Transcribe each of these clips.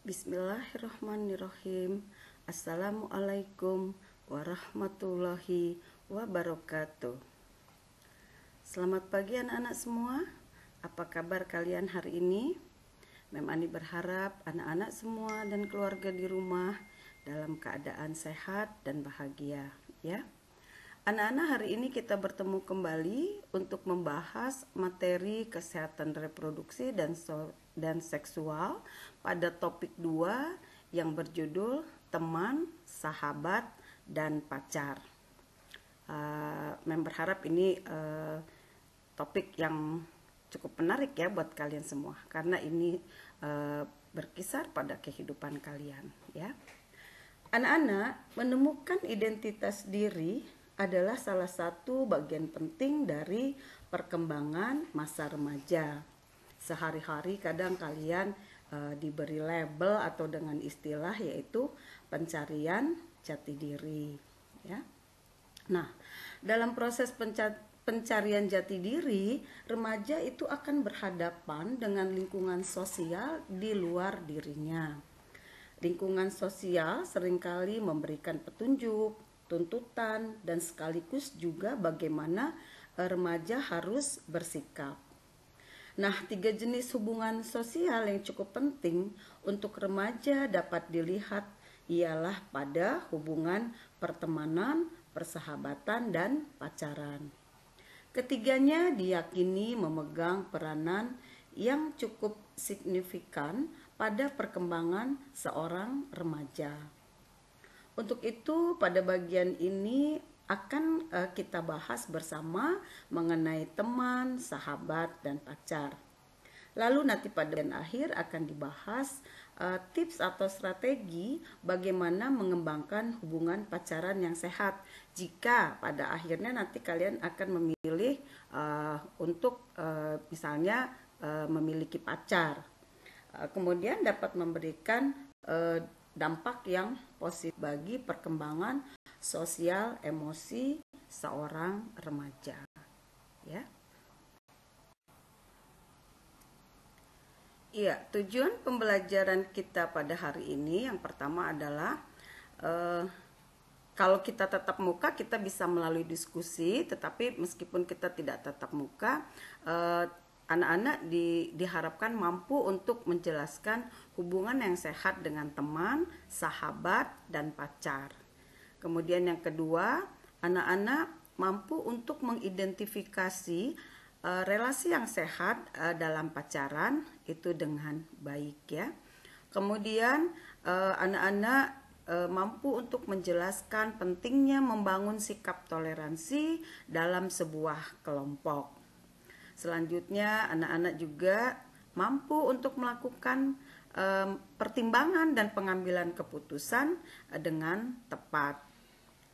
Bismillahirrahmanirrahim. Assalamualaikum warahmatullahi wabarakatuh. Selamat pagi anak-anak semua. Apa kabar kalian hari ini? Mem Ani berharap anak-anak semua dan keluarga di rumah dalam keadaan sehat dan bahagia, ya. Anak-anak, hari ini kita bertemu kembali untuk membahas materi kesehatan reproduksi dan seksual pada topik 2 yang berjudul teman, sahabat, dan pacar. Mem berharap ini topik yang cukup menarik ya buat kalian semua, karena ini berkisar pada kehidupan kalian, ya. Anak-anak, menemukan identitas diri adalah salah satu bagian penting dari perkembangan masa remaja. Sehari-hari kadang kalian diberi label atau dengan istilah yaitu pencarian jati diri, ya. Nah, dalam proses pencarian jati diri, remaja itu akan berhadapan dengan lingkungan sosial di luar dirinya. Lingkungan sosial seringkali memberikan petunjuk, tuntutan, dan sekaligus juga bagaimana remaja harus bersikap. Nah, 3 jenis hubungan sosial yang cukup penting untuk remaja dapat dilihat ialah pada hubungan pertemanan, persahabatan, dan pacaran. Ketiganya diyakini memegang peranan yang cukup signifikan pada perkembangan seorang remaja. Untuk itu, pada bagian ini akan kita bahas bersama mengenai teman, sahabat, dan pacar. Lalu nanti pada bagian akhir akan dibahas tips atau strategi bagaimana mengembangkan hubungan pacaran yang sehat jika pada akhirnya nanti kalian akan memilih untuk misalnya memiliki pacar. Kemudian dapat memberikan dampak yang positif bagi perkembangan sosial emosi seorang remaja, ya. Iya, tujuan pembelajaran kita pada hari ini yang pertama adalah kalau kita tatap muka kita bisa melalui diskusi, tetapi meskipun kita tidak tatap muka, anak-anak diharapkan mampu untuk menjelaskan hubungan yang sehat dengan teman, sahabat, dan pacar. Kemudian yang kedua, anak-anak mampu untuk mengidentifikasi relasi yang sehat dalam pacaran itu dengan baik, ya. Kemudian anak-anak mampu untuk menjelaskan pentingnya membangun sikap toleransi dalam sebuah kelompok. Selanjutnya, anak-anak juga mampu untuk melakukan pertimbangan dan pengambilan keputusan dengan tepat.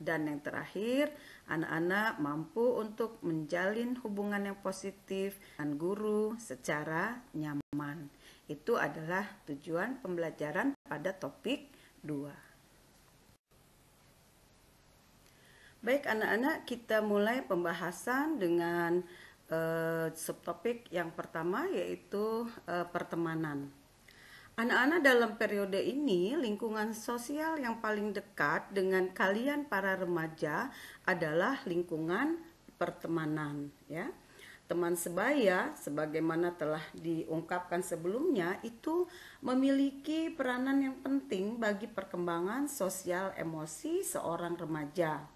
Dan yang terakhir, anak-anak mampu untuk menjalin hubungan yang positif dengan guru secara nyaman. Itu adalah tujuan pembelajaran pada topik 2. Baik anak-anak, kita mulai pembahasan dengan subtopik yang pertama yaitu pertemanan. Anak-anak, dalam periode ini lingkungan sosial yang paling dekat dengan kalian para remaja adalah lingkungan pertemanan, ya. Teman sebaya sebagaimana telah diungkapkan sebelumnya itu memiliki peranan yang penting bagi perkembangan sosial emosi seorang remaja.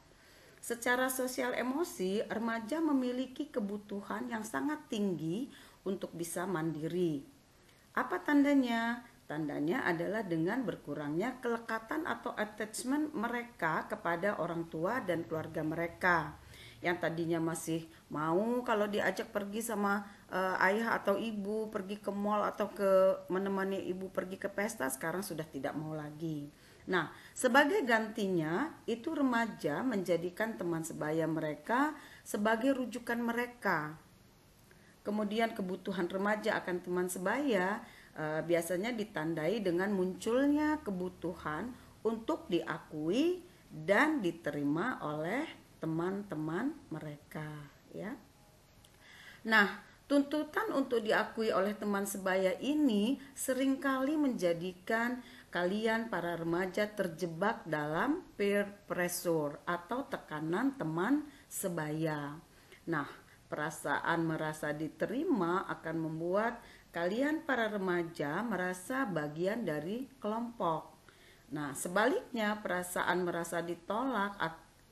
Secara sosial emosi, remaja memiliki kebutuhan yang sangat tinggi untuk bisa mandiri. Apa tandanya? Tandanya adalah dengan berkurangnya kelekatan atau attachment mereka kepada orang tua dan keluarga mereka. Yang tadinya masih mau kalau diajak pergi sama ayah atau ibu, pergi ke mall atau menemani ibu pergi ke pesta, sekarang sudah tidak mau lagi. Nah, sebagai gantinya, itu remaja menjadikan teman sebaya mereka sebagai rujukan mereka. Kemudian kebutuhan remaja akan teman sebaya biasanya ditandai dengan munculnya kebutuhan untuk diakui dan diterima oleh teman-teman mereka, ya. Nah, Tuntutan untuk diakui oleh teman sebaya ini seringkali menjadikan kalian para remaja terjebak dalam peer pressure atau tekanan teman sebaya. Nah, perasaan merasa diterima akan membuat kalian para remaja merasa bagian dari kelompok. Nah, sebaliknya perasaan merasa ditolak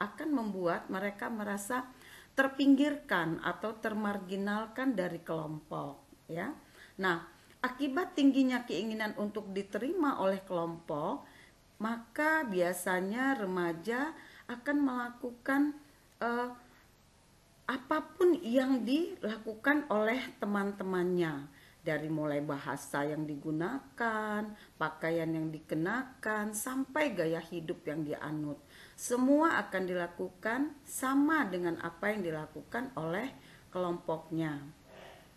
akan membuat mereka merasa terpinggirkan atau termarginalkan dari kelompok, ya. Nah, akibat tingginya keinginan untuk diterima oleh kelompok, maka biasanya remaja akan melakukan eh, apapun yang dilakukan oleh teman-temannya, dari mulai bahasa yang digunakan, pakaian yang dikenakan, sampai gaya hidup yang dianut. Semua akan dilakukan sama dengan apa yang dilakukan oleh kelompoknya.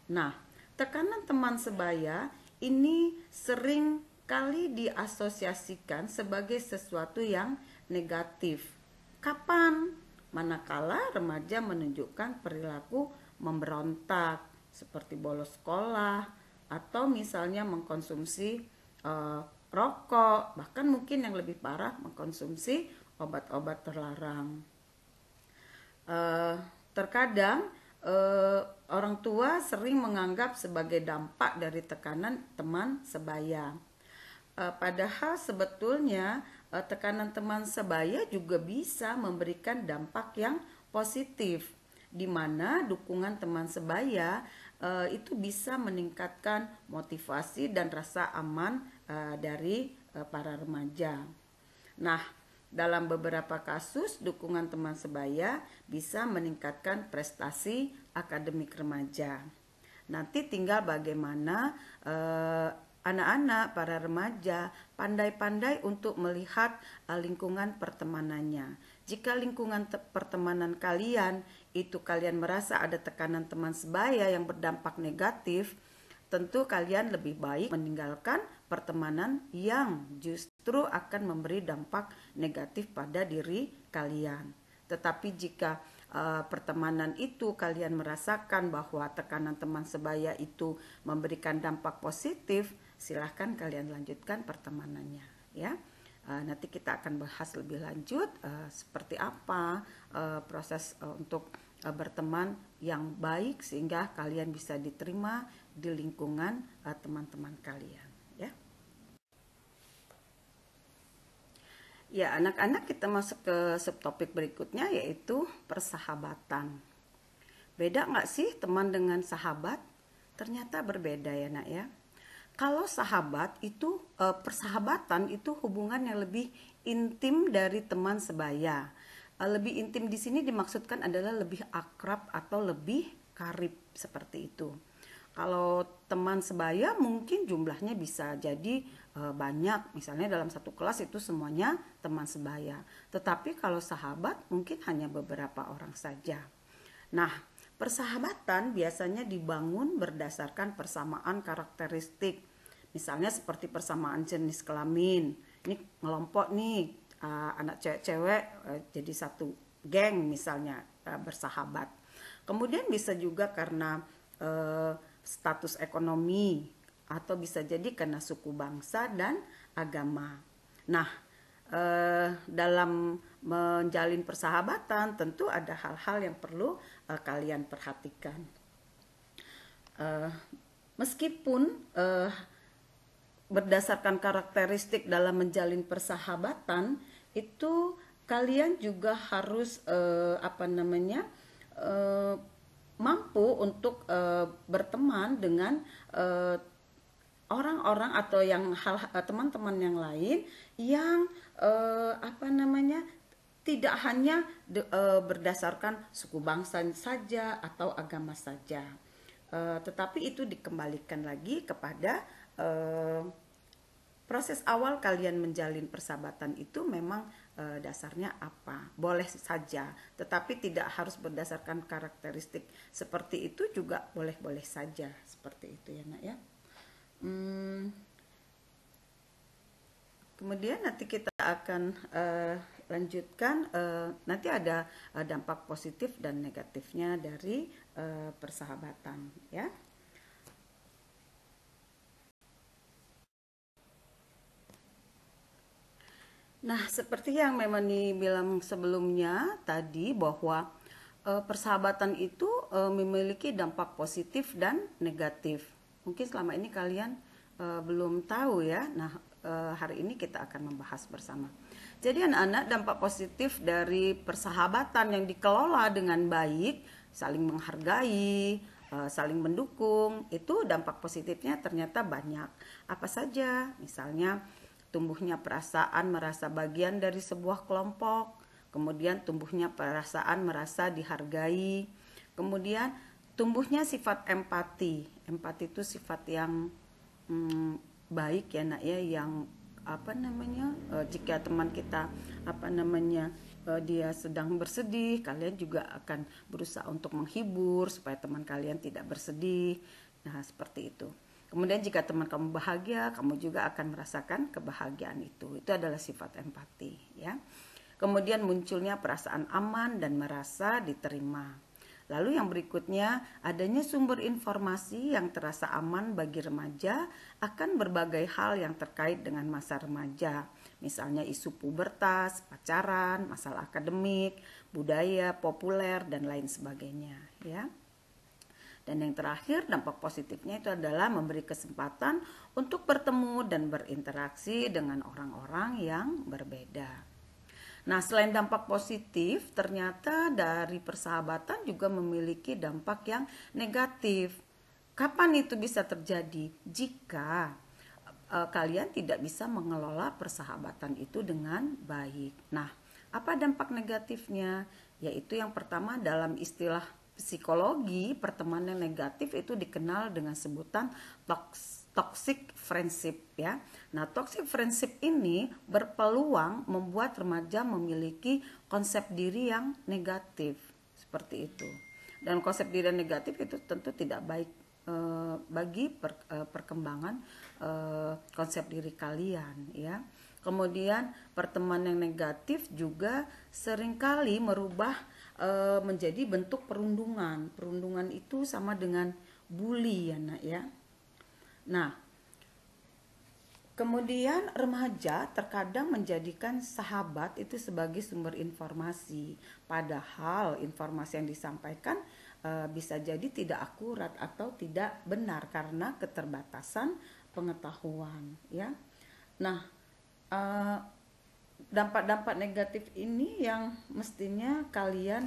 Nah, tekanan teman sebaya ini sering kali diasosiasikan sebagai sesuatu yang negatif. Kapan? Manakala remaja menunjukkan perilaku memberontak seperti bolos sekolah atau misalnya mengkonsumsi rokok, bahkan mungkin yang lebih parah mengkonsumsi obat-obat terlarang. Terkadang orang tua sering menganggap sebagai dampak dari tekanan teman sebaya. Padahal sebetulnya tekanan teman sebaya juga bisa memberikan dampak yang positif, di mana dukungan teman sebaya itu bisa meningkatkan motivasi dan rasa aman dari para remaja. Nah, dalam beberapa kasus dukungan teman sebaya bisa meningkatkan prestasi akademik remaja. Nanti tinggal bagaimana anak-anak, para remaja pandai-pandai untuk melihat lingkungan pertemanannya. Jika lingkungan pertemanan kalian itu kalian merasa ada tekanan teman sebaya yang berdampak negatif, tentu kalian lebih baik meninggalkan pertemanan yang justru akan memberi dampak negatif pada diri kalian. Tetapi jika pertemanan itu kalian merasakan bahwa tekanan teman sebaya itu memberikan dampak positif, silahkan kalian lanjutkan pertemanannya, ya. Nanti kita akan bahas lebih lanjut seperti apa proses untuk berteman yang baik sehingga kalian bisa diterima di lingkungan teman-teman kalian, ya. Ya, anak-anak, kita masuk ke subtopik berikutnya, yaitu persahabatan. Beda nggak sih teman dengan sahabat? Ternyata berbeda ya nak ya. Kalau sahabat itu persahabatan itu hubungan yang lebih intim dari teman sebaya. Lebih intim di sini dimaksudkan adalah lebih akrab atau lebih karib, seperti itu. Kalau teman sebaya mungkin jumlahnya bisa jadi banyak, misalnya dalam satu kelas itu semuanya teman sebaya. Tetapi kalau sahabat mungkin hanya beberapa orang saja. Nah, persahabatan biasanya dibangun berdasarkan persamaan karakteristik. Misalnya seperti persamaan jenis kelamin. Ini ngelompok nih, anak cewek-cewek jadi satu geng misalnya, bersahabat. Kemudian bisa juga karena status ekonomi, atau bisa jadi karena suku bangsa dan agama. Nah, dalam menjalin persahabatan tentu ada hal-hal yang perlu kalian perhatikan. Meskipun berdasarkan karakteristik dalam menjalin persahabatan itu kalian juga harus mampu untuk berteman dengan orang-orang atau yang teman-teman yang lain yang tidak hanya berdasarkan suku bangsa saja atau agama saja, tetapi itu dikembalikan lagi kepada proses awal kalian menjalin persahabatan itu memang dasarnya apa. Boleh saja, tetapi tidak harus berdasarkan karakteristik. Seperti itu juga boleh-boleh saja, seperti itu ya nak ya. Kemudian nanti kita akan lanjutkan, nanti ada dampak positif dan negatifnya dari persahabatan ya. Nah, seperti yang Memani bilang sebelumnya tadi bahwa persahabatan itu memiliki dampak positif dan negatif. Mungkin selama ini kalian belum tahu ya. Nah, hari ini kita akan membahas bersama. Jadi anak-anak, dampak positif dari persahabatan yang dikelola dengan baik, saling menghargai, saling mendukung, itu dampak positifnya ternyata banyak. Apa saja? Misalnya tumbuhnya perasaan merasa bagian dari sebuah kelompok, kemudian tumbuhnya perasaan merasa dihargai, kemudian tumbuhnya sifat empati. Empati itu sifat yang baik ya nak ya, yang jika teman kita dia sedang bersedih, kalian juga akan berusaha untuk menghibur supaya teman kalian tidak bersedih. Nah, seperti itu. Kemudian jika teman kamu bahagia, kamu juga akan merasakan kebahagiaan itu. Itu adalah sifat empati ya. Kemudian munculnya perasaan aman dan merasa diterima. Lalu yang berikutnya, adanya sumber informasi yang terasa aman bagi remaja akan berbagai hal yang terkait dengan masa remaja. Misalnya isu pubertas, pacaran, masalah akademik, budaya, populer, dan lain sebagainya ya. Dan yang terakhir, dampak positifnya itu adalah memberi kesempatan untuk bertemu dan berinteraksi dengan orang-orang yang berbeda. Nah, selain dampak positif, ternyata dari persahabatan juga memiliki dampak yang negatif. Kapan itu bisa terjadi? Jika kalian tidak bisa mengelola persahabatan itu dengan baik. Nah, apa dampak negatifnya? Yaitu yang pertama, dalam istilah psikologi, pertemanan negatif itu dikenal dengan sebutan toxic friendship ya. Nah, toxic friendship ini berpeluang membuat remaja memiliki konsep diri yang negatif seperti itu. Dan konsep diri yang negatif itu tentu tidak baik bagi perkembangan konsep diri kalian ya. Kemudian pertemanan negatif juga seringkali merubah menjadi bentuk perundungan. Perundungan itu sama dengan bully ya nak ya. Nah, kemudian remaja terkadang menjadikan sahabat itu sebagai sumber informasi. Padahal informasi yang disampaikan bisa jadi tidak akurat atau tidak benar karena keterbatasan pengetahuan ya. Nah, dampak-dampak negatif ini yang mestinya kalian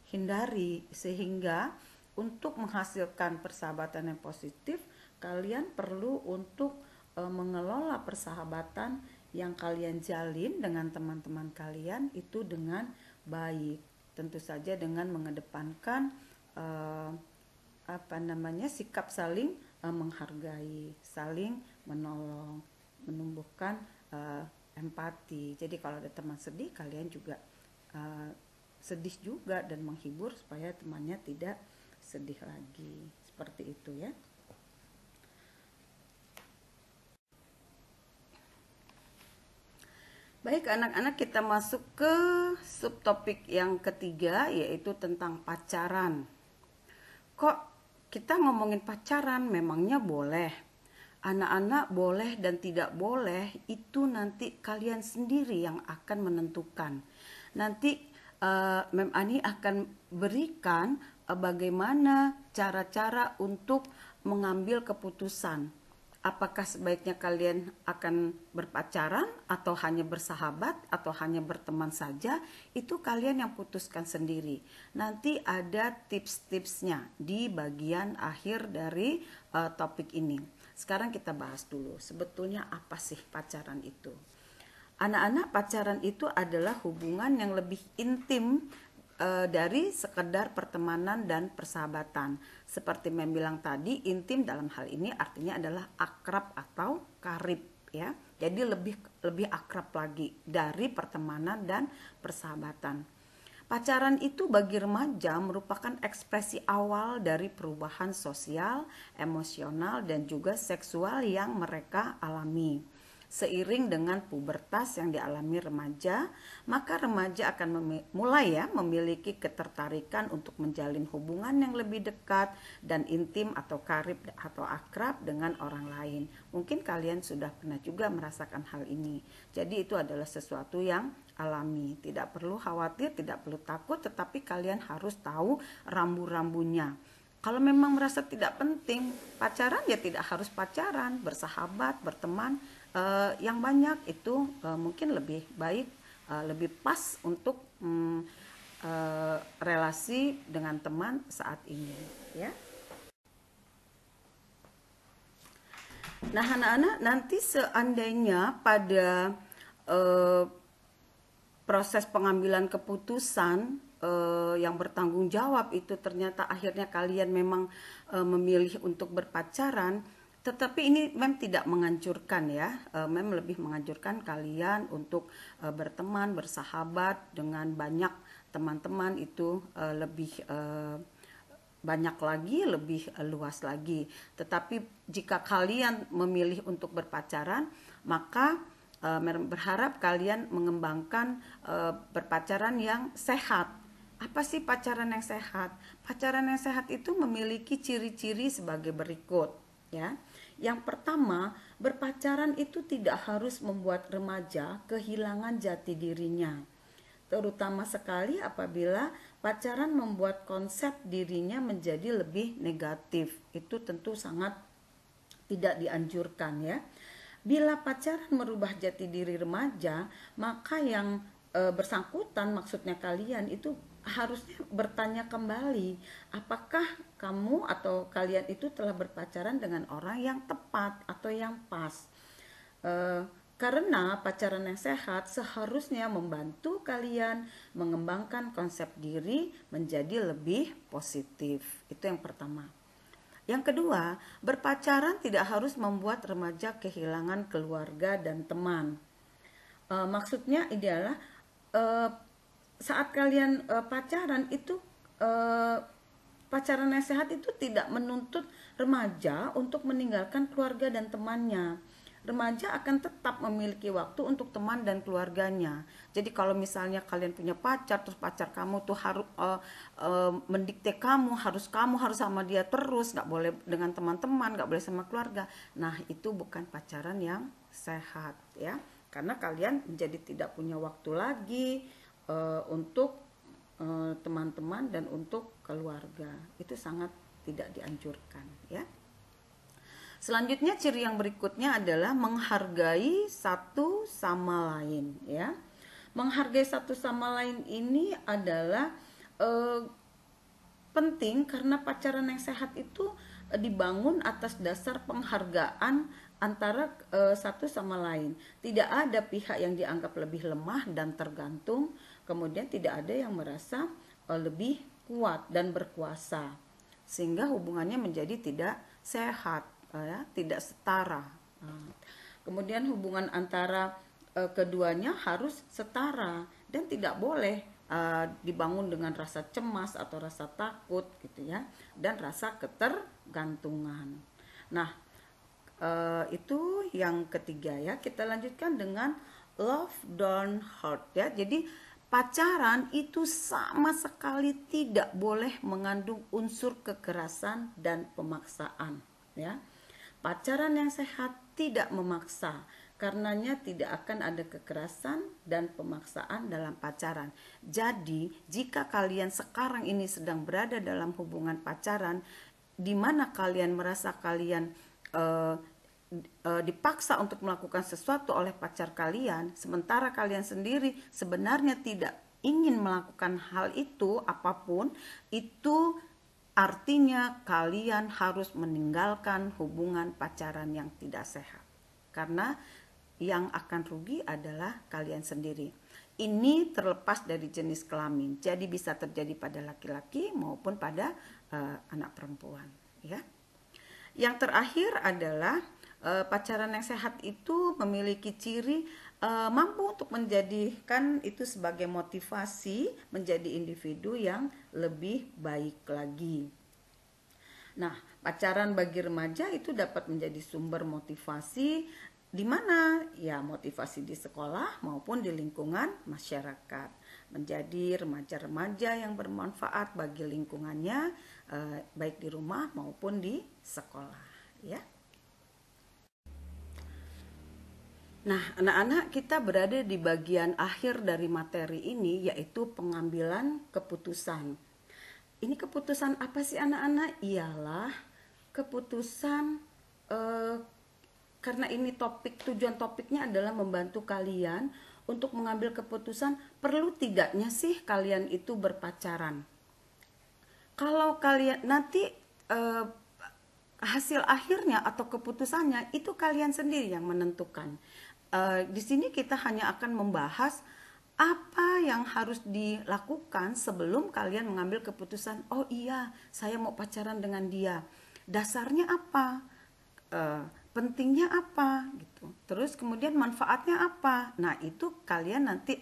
hindari, sehingga untuk menghasilkan persahabatan yang positif kalian perlu untuk mengelola persahabatan yang kalian jalin dengan teman-teman kalian itu dengan baik, tentu saja dengan mengedepankan sikap saling menghargai, saling menolong, menumbuhkan empati. Jadi kalau ada teman sedih, kalian juga sedih juga dan menghibur supaya temannya tidak sedih lagi. Seperti itu ya. Baik anak-anak, kita masuk ke subtopik yang ketiga, yaitu tentang pacaran. Kok kita ngomongin pacaran, memangnya boleh? Anak-anak boleh dan tidak boleh itu nanti kalian sendiri yang akan menentukan. Nanti Mem Ani akan berikan bagaimana cara-cara untuk mengambil keputusan. Apakah sebaiknya kalian akan berpacaran atau hanya bersahabat atau hanya berteman saja, itu kalian yang putuskan sendiri. Nanti ada tips-tipsnya di bagian akhir dari topik ini. Sekarang kita bahas dulu, sebetulnya apa sih pacaran itu? Anak-anak, pacaran itu adalah hubungan yang lebih intim dari sekedar pertemanan dan persahabatan. Seperti Mem bilang tadi, intim dalam hal ini artinya adalah akrab atau karib ya. Jadi lebih akrab lagi dari pertemanan dan persahabatan. Pacaran itu bagi remaja merupakan ekspresi awal dari perubahan sosial, emosional, dan juga seksual yang mereka alami. Seiring dengan pubertas yang dialami remaja, maka remaja akan mulai memiliki ketertarikan untuk menjalin hubungan yang lebih dekat dan intim atau karib atau akrab dengan orang lain. Mungkin kalian sudah pernah juga merasakan hal ini. Jadi itu adalah sesuatu yang alami. Tidak perlu khawatir, tidak perlu takut, tetapi kalian harus tahu rambu-rambunya. Kalau memang merasa tidak penting pacaran, ya tidak harus pacaran, bersahabat, berteman yang banyak itu mungkin lebih baik, lebih pas untuk relasi dengan teman saat ini, ya. Nah, anak-anak, nanti seandainya pada proses pengambilan keputusan yang bertanggung jawab itu ternyata akhirnya kalian memang memilih untuk berpacaran, tetapi ini memang tidak menghancurkan ya, memang lebih menganjurkan kalian untuk berteman, bersahabat dengan banyak teman-teman itu lebih banyak lagi, lebih luas lagi. Tetapi jika kalian memilih untuk berpacaran, maka berharap kalian mengembangkan berpacaran yang sehat. Apa sih pacaran yang sehat? Pacaran yang sehat itu memiliki ciri-ciri sebagai berikut, ya. Yang pertama, berpacaran itu tidak harus membuat remaja kehilangan jati dirinya. Terutama sekali apabila pacaran membuat konsep dirinya menjadi lebih negatif. Itu tentu sangat tidak dianjurkan, ya. Bila pacaran merubah jati diri remaja, maka yang bersangkutan, maksudnya kalian itu harusnya bertanya kembali, apakah kamu atau kalian itu telah berpacaran dengan orang yang tepat atau yang pas. Karena pacaran yang sehat seharusnya membantu kalian mengembangkan konsep diri menjadi lebih positif. Itu yang pertama. Yang kedua, berpacaran tidak harus membuat remaja kehilangan keluarga dan teman. Maksudnya adalah saat kalian pacaran itu, pacaran yang sehat itu tidak menuntut remaja untuk meninggalkan keluarga dan temannya. Remaja akan tetap memiliki waktu untuk teman dan keluarganya. Jadi kalau misalnya kalian punya pacar, terus pacar kamu tuh harus mendikte kamu harus sama dia terus, nggak boleh dengan teman-teman, nggak boleh sama keluarga. Nah, itu bukan pacaran yang sehat, ya. Karena kalian menjadi tidak punya waktu lagi untuk teman-teman dan untuk keluarga. Itu sangat tidak dianjurkan, ya. Selanjutnya, ciri yang berikutnya adalah menghargai satu sama lain, ya. Menghargai satu sama lain ini adalah penting karena pacaran yang sehat itu dibangun atas dasar penghargaan antara satu sama lain. Tidak ada pihak yang dianggap lebih lemah dan tergantung, kemudian tidak ada yang merasa lebih kuat dan berkuasa, sehingga hubungannya menjadi tidak sehat, ya, tidak setara. Kemudian hubungan antara keduanya harus setara dan tidak boleh dibangun dengan rasa cemas atau rasa takut, gitu ya, dan rasa ketergantungan. Nah, itu yang ketiga, ya. Kita lanjutkan dengan love don't hurt, ya. Jadi pacaran itu sama sekali tidak boleh mengandung unsur kekerasan dan pemaksaan, ya. Pacaran yang sehat tidak memaksa, karenanya tidak akan ada kekerasan dan pemaksaan dalam pacaran. Jadi, jika kalian sekarang ini sedang berada dalam hubungan pacaran, di mana kalian merasa kalian dipaksa untuk melakukan sesuatu oleh pacar kalian, sementara kalian sendiri sebenarnya tidak ingin melakukan hal itu apapun, itu artinya kalian harus meninggalkan hubungan pacaran yang tidak sehat. Karena yang akan rugi adalah kalian sendiri. Ini terlepas dari jenis kelamin. Jadi bisa terjadi pada laki-laki maupun pada anak perempuan, ya. Yang terakhir adalah pacaran yang sehat itu memiliki ciri mampu untuk menjadikan itu sebagai motivasi menjadi individu yang lebih baik lagi. Nah, pacaran bagi remaja itu dapat menjadi sumber motivasi di mana? Ya, motivasi di sekolah maupun di lingkungan masyarakat. Menjadi remaja-remaja yang bermanfaat bagi lingkungannya, baik di rumah maupun di sekolah, ya. Nah, anak-anak, kita berada di bagian akhir dari materi ini, yaitu pengambilan keputusan. Ini keputusan apa sih anak-anak? Ialah keputusan, eh, karena ini tujuan topiknya adalah membantu kalian untuk mengambil keputusan perlu tidaknya sih kalian itu berpacaran. Kalau kalian nanti, eh, hasil akhirnya atau keputusannya itu kalian sendiri yang menentukan. Di sini kita hanya akan membahas apa yang harus dilakukan sebelum kalian mengambil keputusan. Oh iya, saya mau pacaran dengan dia. Dasarnya apa? Pentingnya apa? Gitu. Terus kemudian manfaatnya apa? Nah, itu kalian nanti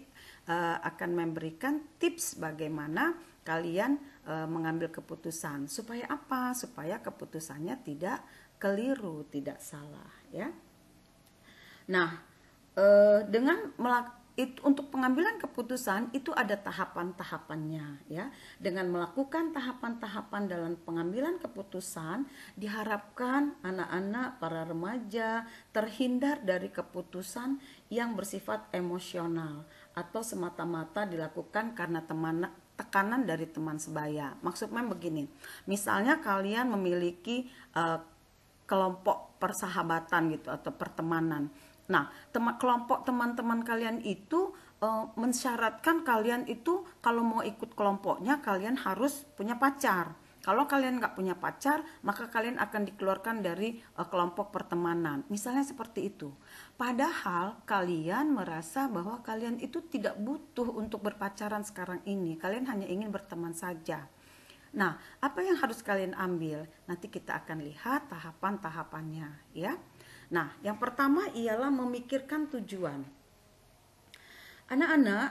akan memberikan tips bagaimana kalian mengambil keputusan. Supaya apa? Supaya keputusannya tidak keliru, tidak salah, ya. Nah, dengan untuk pengambilan keputusan itu ada tahapan-tahapannya, ya. Dengan melakukan tahapan-tahapan dalam pengambilan keputusan, diharapkan anak-anak, para remaja terhindar dari keputusan yang bersifat emosional atau semata-mata dilakukan karena tekanan dari teman sebaya. Maksudnya begini, misalnya kalian memiliki kelompok persahabatan gitu atau pertemanan. Nah, kelompok teman-teman kalian itu mensyaratkan kalian itu kalau mau ikut kelompoknya kalian harus punya pacar. Kalau kalian nggak punya pacar, maka kalian akan dikeluarkan dari kelompok pertemanan. Misalnya seperti itu. Padahal kalian merasa bahwa kalian itu tidak butuh untuk berpacaran sekarang ini. Kalian hanya ingin berteman saja. Nah, apa yang harus kalian ambil? Nanti kita akan lihat tahapan-tahapannya, ya. Nah, yang pertama ialah memikirkan tujuan. Anak-anak,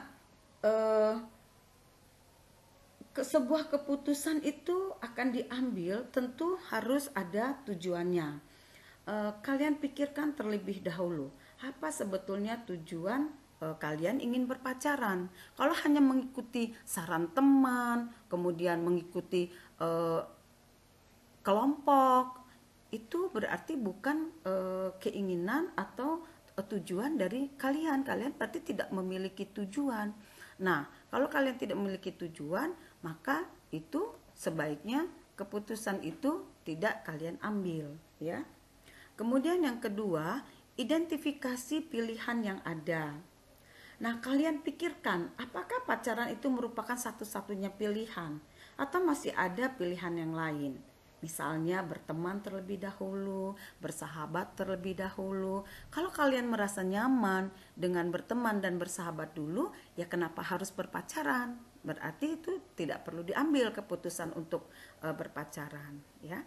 sebuah keputusan itu akan diambil tentu harus ada tujuannya. Kalian pikirkan terlebih dahulu, apa sebetulnya tujuan kalian ingin berpacaran. Kalau hanya mengikuti saran teman, kemudian mengikuti kelompok, itu berarti bukan keinginan atau tujuan dari kalian. Kalian berarti tidak memiliki tujuan. Nah, kalau kalian tidak memiliki tujuan, maka itu sebaiknya keputusan itu tidak kalian ambil, ya. Kemudian yang kedua, identifikasi pilihan yang ada. Nah, kalian pikirkan, apakah pacaran itu merupakan satu-satunya pilihan atau masih ada pilihan yang lain? Misalnya berteman terlebih dahulu, bersahabat terlebih dahulu. Kalau kalian merasa nyaman dengan berteman dan bersahabat dulu, ya kenapa harus berpacaran? Berarti itu tidak perlu diambil keputusan untuk berpacaran, ya.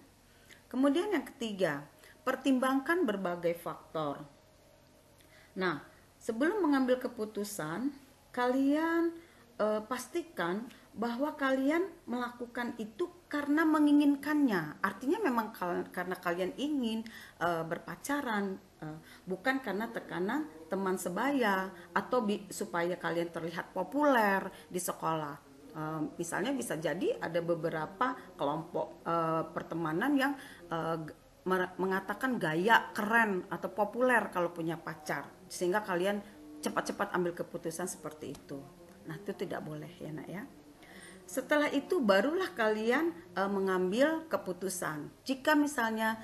Kemudian yang ketiga, pertimbangkan berbagai faktor. Nah, sebelum mengambil keputusan, kalian pastikan bahwa kalian melakukan itu karena menginginkannya. Artinya memang karena kalian ingin berpacaran, bukan karena tekanan teman sebaya atau supaya kalian terlihat populer di sekolah. Misalnya bisa jadi ada beberapa kelompok pertemanan yang mengatakan gaya keren atau populer kalau punya pacar, sehingga kalian cepat-cepat ambil keputusan seperti itu. Nah, itu tidak boleh, ya nak, ya. Setelah itu barulah kalian mengambil keputusan. Jika misalnya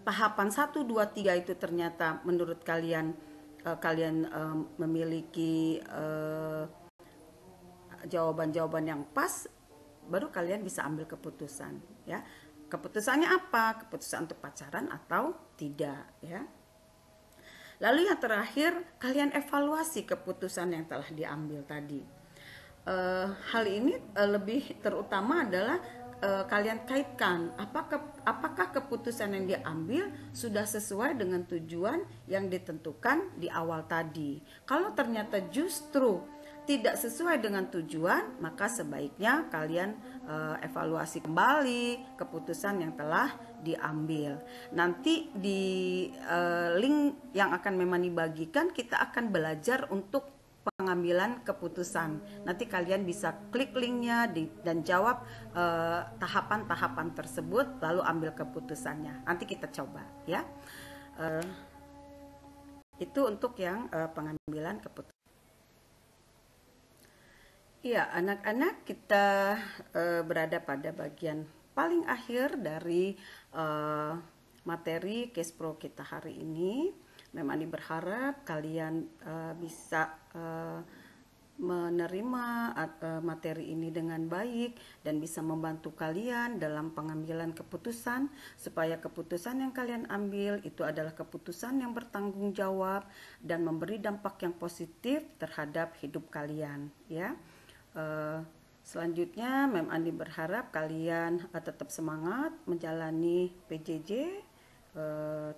tahapan 1, 2, 3 itu ternyata menurut kalian memiliki jawaban-jawaban yang pas, baru kalian bisa ambil keputusan, ya. Keputusannya apa? Keputusan untuk pacaran atau tidak, ya. Lalu yang terakhir, kalian evaluasi keputusan yang telah diambil tadi. Hal ini lebih terutama adalah kalian kaitkan apakah keputusan yang diambil sudah sesuai dengan tujuan yang ditentukan di awal tadi. Kalau ternyata justru tidak sesuai dengan tujuan, maka sebaiknya kalian evaluasi kembali keputusan yang telah diambil. Nanti di link yang akan memang dibagikan, kita akan belajar untuk pengambilan keputusan. Nanti kalian bisa klik linknya dan jawab tahapan-tahapan tersebut, lalu ambil keputusannya. Nanti kita coba ya. Itu untuk yang pengambilan keputusan. Iya, anak-anak, kita berada pada bagian paling akhir dari materi Case Pro kita hari ini. Memang berharap kalian bisa menerima materi ini dengan baik dan bisa membantu kalian dalam pengambilan keputusan, supaya keputusan yang kalian ambil itu adalah keputusan yang bertanggung jawab dan memberi dampak yang positif terhadap hidup kalian ya. Selanjutnya Mem Andi berharap kalian tetap semangat menjalani PJJ,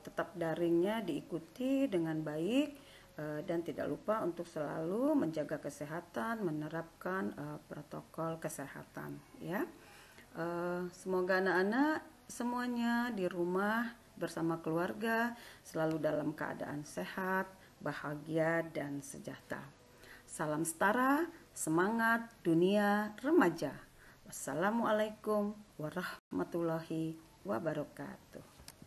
tetap daringnya diikuti dengan baik, dan tidak lupa untuk selalu menjaga kesehatan, menerapkan protokol kesehatan ya. Semoga anak-anak semuanya di rumah bersama keluarga selalu dalam keadaan sehat, bahagia, dan sejahtera. Salam setara, semangat dunia remaja. Wassalamualaikum warahmatullahi wabarakatuh.